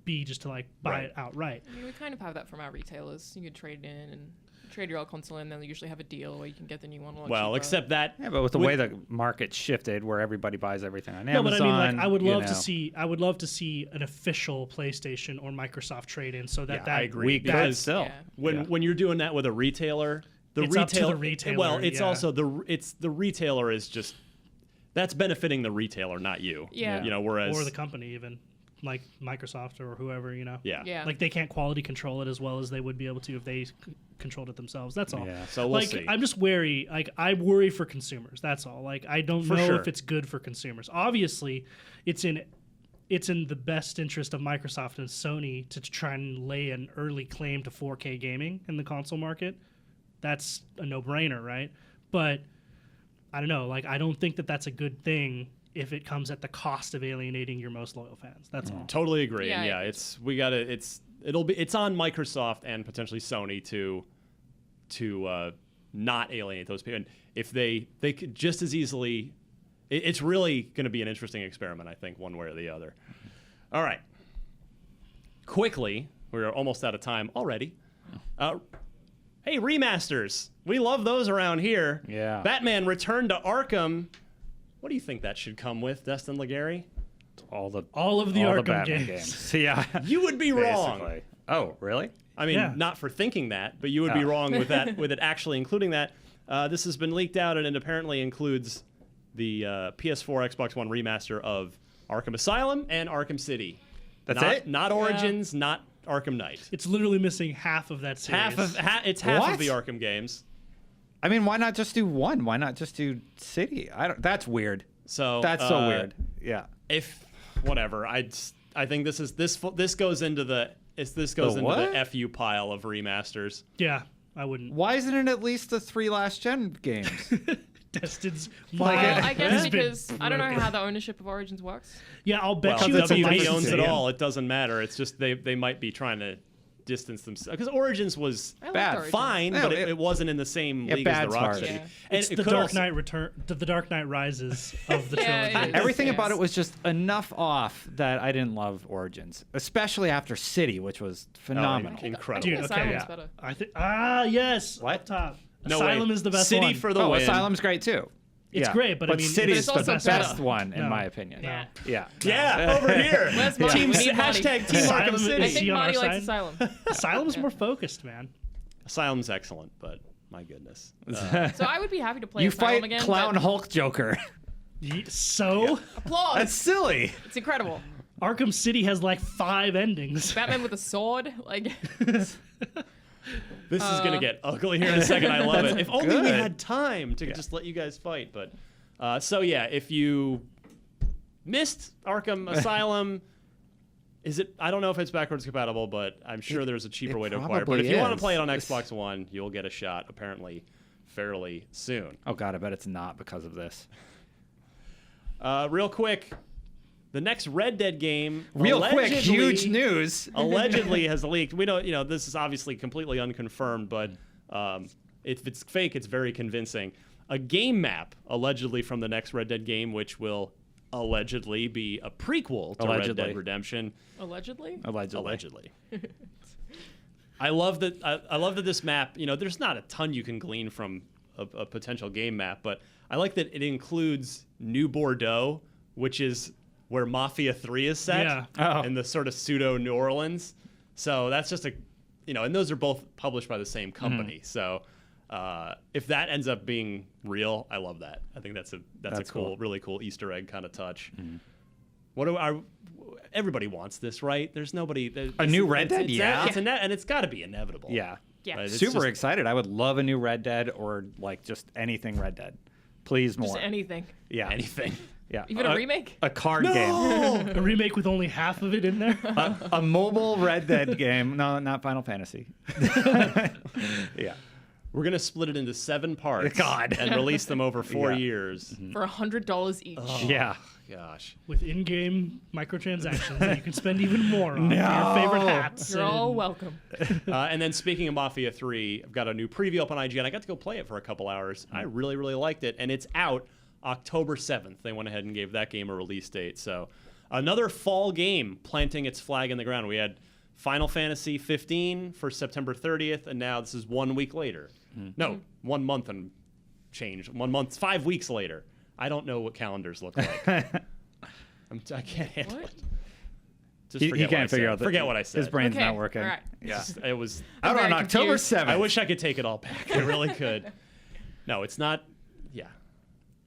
be just to, like, buy it outright. I mean, we kind of have that from our retailers. You could trade in and trade your old console in, then they usually have a deal where you can get the new one a lot Well, cheaper. except that. Yeah, but with the way the market shifted, where everybody buys everything on Amazon. No, but I mean, like, I would you love know. to see. I would love to see an official PlayStation or Microsoft trade-in, so that I agree. But Because still, Yeah. when you're doing that with a retailer, It's up to the retailer, Well, it's yeah. also the retailer is just that's benefiting the retailer, not you. Yeah. Whereas or the company even, like Microsoft or whoever, yeah. Yeah. like they can't quality control it as well as they would be able to if they controlled it themselves. That's all. Yeah. So we'll like, see. I'm just wary. Like, I worry for consumers. That's all. Like, I don't For know sure. if it's good for consumers. Obviously, it's in the best interest of Microsoft and Sony to try and lay an early claim to 4K gaming in the console market. That's a no-brainer, right? But I don't know. Like, I don't think that that's a good thing if it comes at the cost of alienating your most loyal fans. That's all. Totally agree. Yeah, And yeah, it's- it's on Microsoft and potentially Sony to not alienate those people. And if they could just as easily, it's really going to be an interesting experiment, I think, one way or the other. All right. Quickly, we're almost out of time already. Hey, remasters. We love those around here. Yeah. Batman Return to Arkham. What do you think that should come with, Destin Legary? all the Arkham Batman games. Yeah. You would be wrong. Basically. Oh, really? I mean, Yeah. not for thinking that, but you would be wrong with that, with it actually including that. This has been leaked out, and it apparently includes the PS4, Xbox One remaster of Arkham Asylum and Arkham City. That's it? Not Origins, not Arkham Knight. It's literally missing half of that series. It's half What? of the Arkham games. I mean, why not just do one? Why not just do City? That's weird. So That's so weird. Yeah. If whatever, I think this goes into the what? FU pile of remasters. Yeah, I wouldn't. Why isn't it at least the 3 last gen games? Destin's Like, mind Well, I guess has been because I don't know broken. how the ownership of Origins works. Yeah, I'll bet Well, you it's a WB licensing. owns it all. It doesn't matter. It's just they might be trying to distance themselves because Origins was I liked Bad. Origins. fine, No, but it wasn't in the same league as bad's the hard. Rocksteady. Yeah. And It's it the could Dark also- Knight the Dark Knight Rises of the Yeah, trilogy. it is. Everything Yes. about it was just enough off that I didn't love Origins, especially after City, which was phenomenal. Incredible. Dude, I think okay, Asylum's yeah. better. I think yes, What? up top. No Asylum way. is the best City one. for the Oh, win. Asylum's great too. It's great, but I mean, City's it's also the best better. one in No. my opinion. Yeah. Yeah. Yeah, over here. Where's Marty? Team We need Marty. hashtag Team Asylum Arkham is- I City. Is think he on our Marty likes side? Asylum. Asylum's more focused, man. Asylum's excellent, but my goodness. So I would be happy to play You Asylum fight again. Clown but Hulk Joker. So applause. That's silly. It's incredible. Arkham City has like 5 endings. Batman with a sword, like This is gonna get ugly here in a second. I love it. If only we good. had time to just let you guys fight. But so yeah, if you missed Arkham Asylum, is it? I don't know if it's backwards compatible, but I'm sure there's a cheaper way to acquire it. But probably if you want to is. play it on Xbox One, you'll get a shot apparently fairly soon. Oh god, I bet it's not because of this. Real quick, the next Red Dead game, Real quick, allegedly- huge news. allegedly has leaked. We don't, this is obviously completely unconfirmed, but if it's fake, it's very convincing. A game map, allegedly from the next Red Dead game, which will allegedly be a prequel to Red Allegedly. Dead Redemption. allegedly. Allegedly. I love that. I love that this map. There's not a ton you can glean from a potential game map, but I like that it includes New Bordeaux, which is where Mafia 3 is set, Yeah. Oh. in the sort of pseudo New Orleans. So that's just and those are both published by the same company. So if that ends up being real, I love that. I think that's a That's cool, cool. really cool Easter egg kind of touch. What do I? Everybody wants this, right? There's nobody. A new Red Dead? Yeah. and it's got to be inevitable. Yeah. Yeah. Right, it's Super just- excited. I would love a new Red Dead or like just anything Red Dead. Please more. Just anything. Yeah. Anything. Yeah. Even a remake. A card game. A remake with only half of it in there. A mobile Red Dead game. No, not Final Fantasy. Yeah. We're gonna split it into 7 parts. God. And release them over 4 Yeah. years. For $100 each. Yeah. Gosh. With in-game microtransactions that you can spend even more on for your favorite hats. You're all and- welcome. And then speaking of Mafia 3, I've got a new preview up on IGN. I got to go play it for a couple hours. I really, really liked it, and it's out October 7th. They went ahead and gave that game a release date. So another fall game planting its flag in the ground. We had Final Fantasy 15 for September 30th, and now this is 1 week later. No, 1 month and change. 1 month, 5 weeks later. I don't know what calendars look like. I can't handle What? it. Just He forget can't what I figure said. out that Forget what I said. His brain's Okay, not working. all right. Yeah. It was. Out very on October confused. 7th. I wish I could take it all back. I really could. No, it's not. Yeah.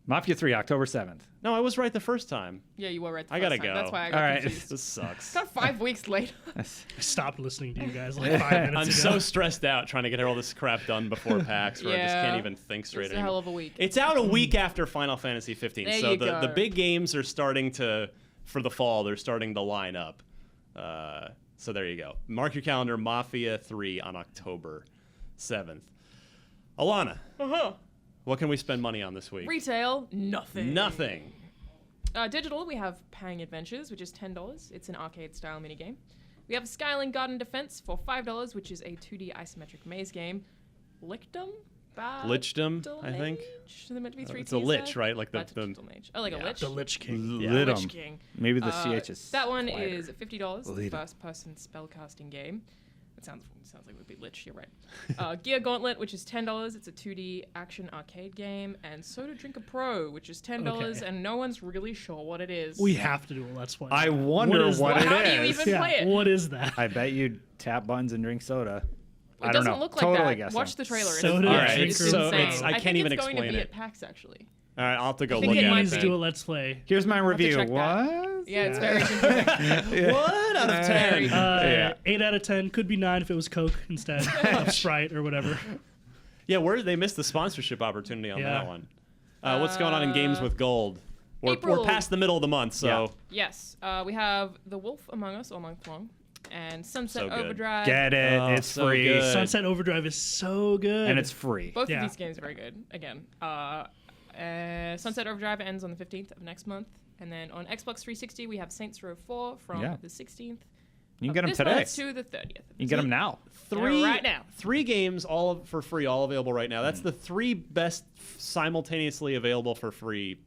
Mafia 3, October 7th. No, I was right the first time. Yeah, you were right. The I first gotta time. go. That's why I got All right. confused. This sucks. Got 5 weeks later. I stopped listening to you guys like 5 minutes I'm ago. so stressed out trying to get all this crap done before PAX, where I just can't Yeah. even think straight It's a anymore. hell of a week. It's out a week after Final Fantasy 15, There so you the go. big games are starting to, for the fall, they're starting to line up. So there you go. Mark your calendar, Mafia 3 on October 7th. Alana, what can we spend money on this week? Retail, nothing. Nothing. Digital, we have Pang Adventures, which is $10. It's an arcade-style minigame. We have Skyline Garden Defense for $5, which is a 2D isometric maze game. Lichdom? Lichdom, I think. They're meant to be 3 It's a lich, right? Like the mage. Oh, like a lich? The Lich King. Yeah. Lit Lich 'em. King. Maybe the CH is That one quieter. is $50. Lit 'em. First-person spellcasting game. That sounds like it would be lich. You're right. Gear Gauntlet, which is $10. It's a 2D action arcade game, and Soda Drinker Pro, which is $10, Okay. and no one's really sure what it is. We have to do a Let's Play. I wonder is what that? it How do you is. even Yeah, play it? what is that? I bet you tap buttons and drink soda. It I don't doesn't know. look like Totally that. guessing. Watch the trailer. Soda All right, It's so insane. it's- I think can't even it's going to explain be it. at PAX, actually. All right, I'll have to go I look think it at needs it. to do a Let's Play. Here's my to review. check that. What? Yeah, it's very confusing. What out of 10? Yeah. 8 out of 10. Could be 9 if it was Coke instead of Sprite or whatever. Yeah, they missed the sponsorship opportunity on Yeah. that one. What's going on in Games with Gold? We're April. past the middle of the month, so Yes, we have The Wolf Among Us all month long, and Sunset So good. Overdrive. Get it. Oh, it's so free. good. Sunset Overdrive is so good. And it's free. Both Yeah. of these games are very good. Again, Sunset Overdrive ends on the 15th of next month, and then on Xbox 360 we have Saints Row 4 from Yeah. the 16th. You can get them this today. month to the 30th. You can get them now. Right now. 3 games all for free, all available right now. That's the 3 best simultaneously available for free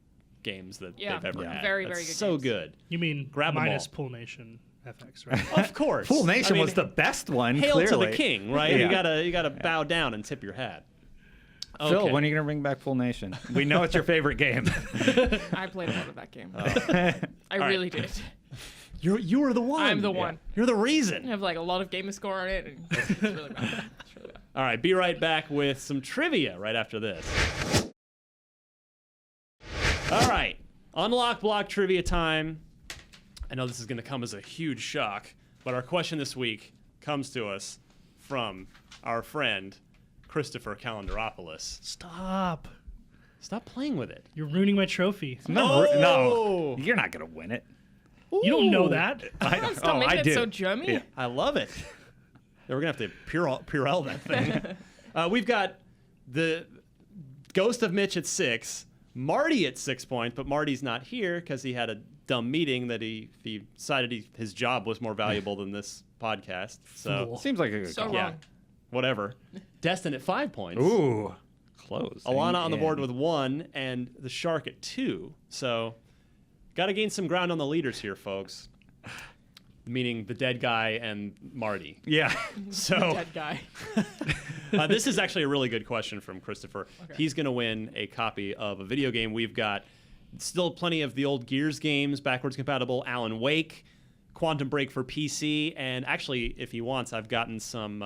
games that they've ever had. Very, That's very good so games. good. You mean Grab 'em minus all. Pool Nation FX, right? Of course. Pool Nation I mean, was the best one. hail clearly. to the king, right? Yeah. You gotta bow down and tip your hat. Phil, Okay. when are you gonna bring back Pool Nation? We know it's your favorite game. I played a lot of that game. Oh. I really did. You were the one. I'm the one. You're the I reason. have like a lot of gamer score on it. And it's really bad. It's really bad. All right, be right back with some trivia right after this. All right, unlock block trivia time. I know this is going to come as a huge shock, but our question this week comes to us from our friend Christopher Calendaropoulos. Stop. Stop playing with it. You're ruining my trophy. No, Oh! you're not gonna win it. You don't know Ooh. that. Stop making I it do. so German. Yeah. I love it. Yeah, we're going to have to Purell that thing. We've got the Ghost of Mitch at 6, Marty at 6 points, but Marty's not here because he had a dumb meeting that he decided his job was more valuable than this podcast. So, Fool. Seems like a good So call. yeah, wrong. whatever. Destin at 5 points. Ooh, close. Alana on the board with 1, and the Shark at 2. So, got to gain some ground on the leaders here, folks. Meaning the dead guy and Marty. Yeah. So, Dead guy. this is actually a really good question from Christopher. Okay. He's going to win a copy of a video game. We've got still plenty of the old Gears games, backwards compatible, Alan Wake, Quantum Break for PC, and actually, if he wants, I've gotten some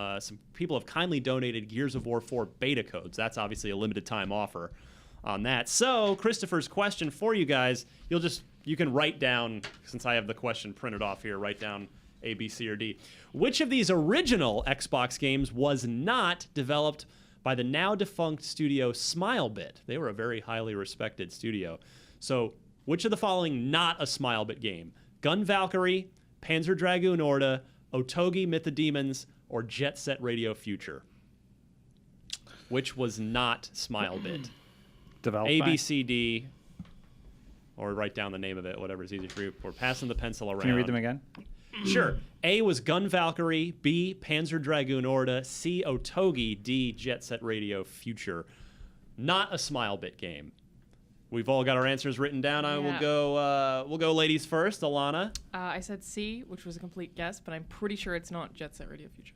people have kindly donated Gears of War 4 beta codes. That's obviously a limited time offer on that. So, Christopher's question for you guys, you can write down, since I have the question printed off here, write down A, B, C, or D. Which of these original Xbox games was not developed by the now defunct studio Smilebit? They were a very highly respected studio. So, which of the following not a Smilebit game? Gun Valkyrie, Panzer Dragoon Orta, Otogi Myth of Demons, or Jet Set Radio Future? Which was not Smilebit? Developed A, by- B, C, D, or write down the name of it, whatever's easy for you. We're passing the pencil around. Can you read them again? Sure. A was Gun Valkyrie, B, Panzer Dragoon Orta, C, Otogi, D, Jet Set Radio Future. Not a Smilebit game. We've all got our answers written down. I will Yeah. we'll go ladies first. Alana. I said C, which was a complete guess, but I'm pretty sure it's not Jet Set Radio Future.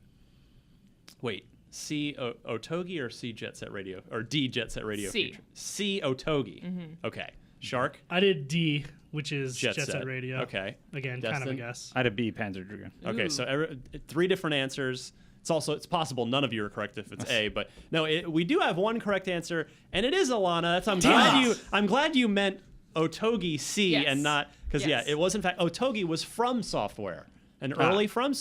Wait, C, Otogi, or C, Jet Set Radio, or D, Jet Set Radio C. Future? C, Otogi. Okay. Shark. I did D, which is Jet Jet Set Set. Radio. Okay. Again, kind of a Destin? guess. I had a B, Panzer Dragoon. Okay, Ooh. so 3 different answers. It's possible none of you are correct if it's A, but no, we do have one correct answer, and it is Alana. I'm glad you meant Otogi C Yes. and not because Yes. it was in fact Otogi was From Software, an early From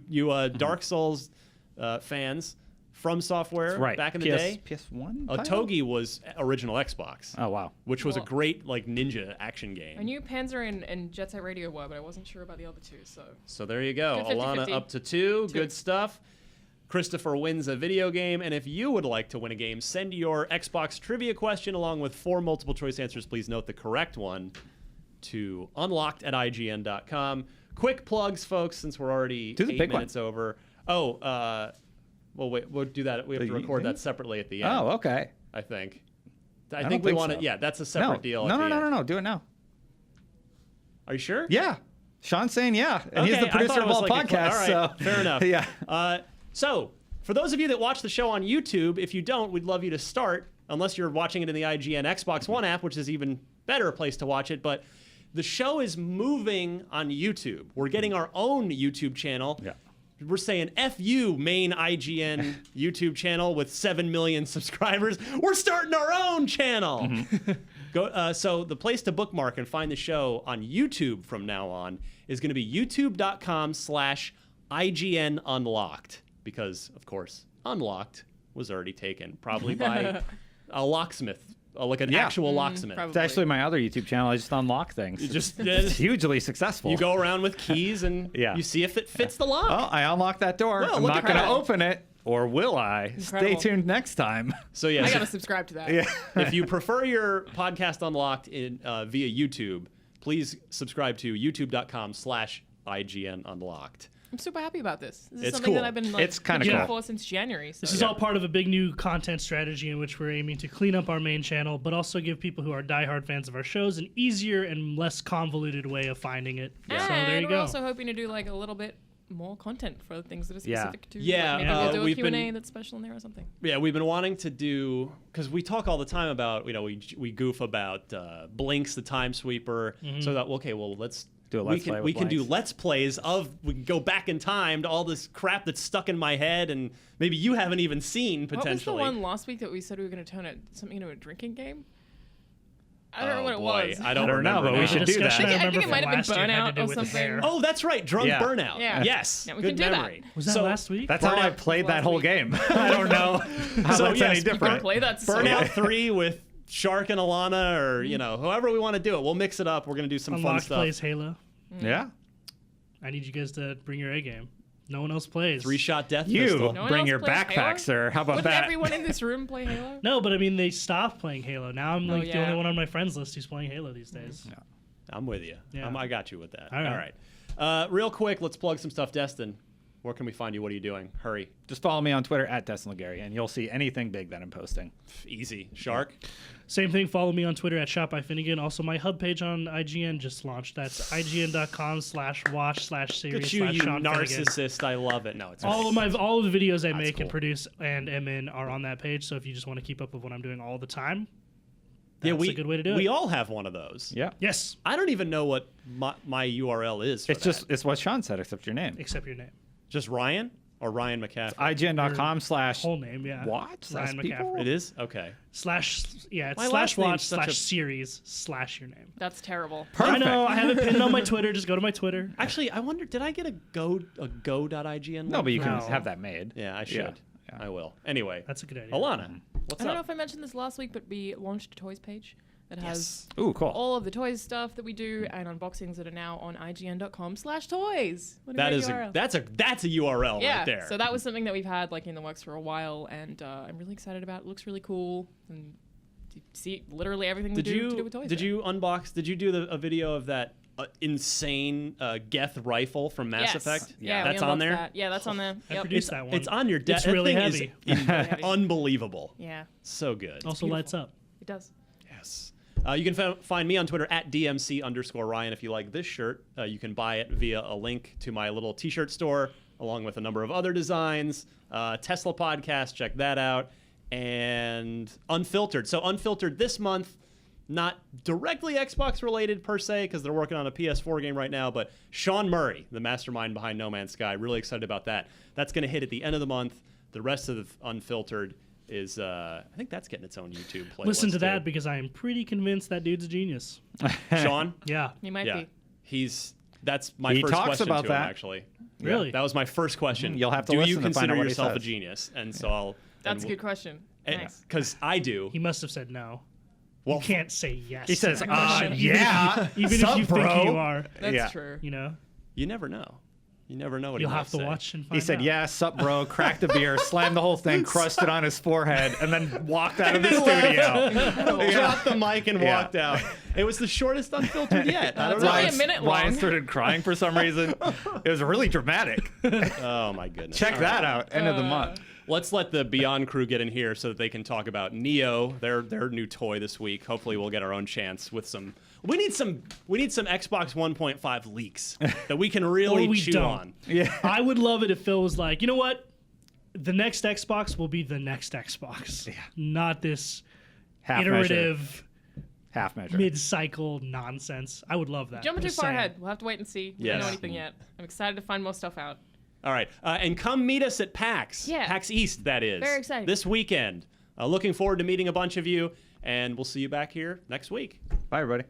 you Dark Souls fans. From Software Right. back in the day. PS1? Otogi was original Xbox, Oh, wow. which was a Cool. great like ninja action game. I knew Panzer and Jet Set Radio were, but I wasn't sure about the other two. So there you go. Good Alana 50-50. up to 2. Good stuff. Christopher wins a video game. And if you would like to win a game, send your Xbox trivia question along with 4 multiple choice answers. Please note the correct one to unlocked@ign.com. Quick plugs, folks, since we're already Do the 8 big one. minutes over. Well, wait, we'll do that. We have to record that separately at the end. Oh, okay. I think. I don't think we think want so. to. Yeah, that's a separate deal. at the end. No. Do it now. Are you sure? Yeah. Sean's saying yeah. And he's Okay, the I thought producer it of was all like a podcasts. all right, so fair enough. Yeah. So, for those of you that watch the show on YouTube, if you don't, we'd love you to start, unless you're watching it in the IGN Xbox One app, which is even better place to watch it. But the show is moving on YouTube. We're getting our own YouTube channel. Yeah. We're saying F you, main IGN YouTube channel with 7 million subscribers. We're starting our own channel. So the place to bookmark and find the show on YouTube from now on is going to be youtube.com/IGN Unlocked. Because, of course, Unlocked was already taken, probably by a locksmith, like an actual locksmith. probably. It's actually my other YouTube channel. I just unlock things. It's hugely successful. You go around with keys and Yeah. you see if it fits the lock. Oh, I unlocked that door. Well, I'm look not at going to that. open it, or will I? Incredible. Stay tuned next time. So yeah, I so gotta subscribe to that. Yeah. if you prefer your podcast unlocked via YouTube, please subscribe to IGN Unlocked. I'm super happy about this. This is It's something cool. that I've been like It's kinda looking cool. for since January. So. This is all part of a big new content strategy in which we're aiming to clean up our main channel, but also give people who are diehard fans of our shows an easier and less convoluted way of finding it. So there you we're go. also hoping to do like a little bit more content for things that are specific to. Yeah, like maybe we'll do a we've Q&A been- that's special in there or something. Yeah, we've been wanting to do, because we talk all the time about, we goof about Blinks, the Time Sweeper. So that, okay, well, let's Do a Let's Play with we can do Blinks. Let's Plays we can go back in time to all this crap that's stuck in my head and maybe you haven't even seen potentially. What was the one last week that we said we were going to turn something into a drinking game? I don't know what it boy, was. I don't know, remember but we now. should The do that. discussion I I think remember it might from have been last year had to Burnout do or with something. hair. Oh, that's right, Drunk Yeah. Burnout. Yeah. Yes, Yeah, we good can do that. memory. Was that So, last week? That's how I Burnout played was that whole last game. I don't know how So, that's yes, any you You different. can play that. So Burnout 3 with Shark and Alana, or whoever we want to do it. We'll mix it up. We're gonna do some fun Unlocked stuff. plays Halo. Yeah. I need you guys to bring your A game. No one else plays. 3-shot death You pistol. No one bring else your plays backpack, Halo? sir. How about Wouldn't that? everyone in this room play Halo? No, but I mean, they stopped playing Halo. Now I'm like the yeah. only one on my friends list who's playing Halo these days. I'm with you. Yeah. I got you with that. All right. All right. Real quick, let's plug some stuff. Destin, where can we find you? What are you doing? Hurry. Just follow me on Twitter at DestinLeGary, and you'll see anything big that I'm posting. Easy. Shark. Same thing. Follow me on Twitter at ShopByFinnegan. Also, my hub page on IGN just launched. That's ign.com/watch/series. Look at you, you Sean Finnegan. narcissist. I love it. No, it's All of the videos I make cool. and produce and am in are on that page. So if you just want to keep up with what I'm doing all the time, yeah, that's a good way to do we it. all have one of those. Yeah. Yes, I don't even know what my URL is. For It's what Sean said, except your name. except your name, just Ryan or Ryan McCaffrey. IGN.com/watch. whole name. Yeah, Ryan McCaffrey. It is okay. It's /watch My last name's such a- /series/ your name. That's terrible. I know. I have it pinned on my Twitter. Just go to my Twitter. Actually, I wonder, did I get a go.ign? No, but you can No. have that made. Yeah, I should. Yeah. I will. Anyway, That's a good idea. Alana, what's I don't know up? if I mentioned this last week, but we launched a toys page that has Ooh, cool. all of the toys stuff that we do and unboxings that are now on ign.com/toys. What a great URL. That's a URL yeah, right there. so that was something that we've had like in the works for a while, and I'm really excited about. It looks really cool, and you see literally everything we do to do with toys. Did there. you unbox? Did you do a video of that insane Geth rifle from Mass Yes. Effect? Yeah, that's we on unboxed there. that. Yeah, that's on there. I Yep. produced that one. It's on your desk. It's really That thing is heavy. unbelievable. Yeah, So good. Also beautiful. lights up. it does. Yes. You can find me on Twitter at DMC_Ryan. If you like this shirt, you can buy it via a link to my little t-shirt store, along with a number of other designs. Tesla podcast, check that out. And Unfiltered. So Unfiltered this month, not directly Xbox related per se, because they're working on a PS4 game right now, but Sean Murray, the mastermind behind No Man's Sky, really excited about that. That's going to hit at the end of the month. The rest of Unfiltered is, I think that's getting its own YouTube playlist. Listen to that too. because I am pretty convinced that dude's a genius. Sean? Yeah. You might Yeah. be. That's my He first talks question about to that. him, actually. Really? That was my first question. You'll have to Do you listen to find consider out what he yourself a says. genius? And so I'll... That's a good question. Nice. Because I do. He must have said no. Well, You can't say yes. He says, to that question. yeah. Even Sup, if you bro? think you are, That's Yeah. true. you know, You never know. You never know what you'll he might have to say. watch and find He said, out. yeah, sup, bro, cracked a beer, slammed the whole thing, crushed it on his forehead, and then walked out of the studio. Dropped the mic and Yeah. walked out. It was the shortest Unfiltered yet. I don't It's know. only a minute long. Ryan started crying for some reason. It was really dramatic. Oh, my goodness. Check All that right. out. End of the month. Let's let the Beyond crew get in here so that they can talk about Neo, their new toy this week. Hopefully, we'll get our own chance with some. We need some Xbox 1.5 leaks that we can really Or we chew don't. on. Yeah. I would love it if Phil was like, you know what? The next Xbox will be the next Xbox. Yeah. Not this Half measure. iterative, Half measure. mid-cycle nonsense. I would love that. Jumping too Just far saying. ahead. We'll have to wait and see. We Yes. don't know anything yet. I'm excited to find more stuff out. All right, and come meet us at PAX. Yeah. PAX East, that is. Very excited. This weekend. Looking forward to meeting a bunch of you, and we'll see you back here next week. Bye, everybody.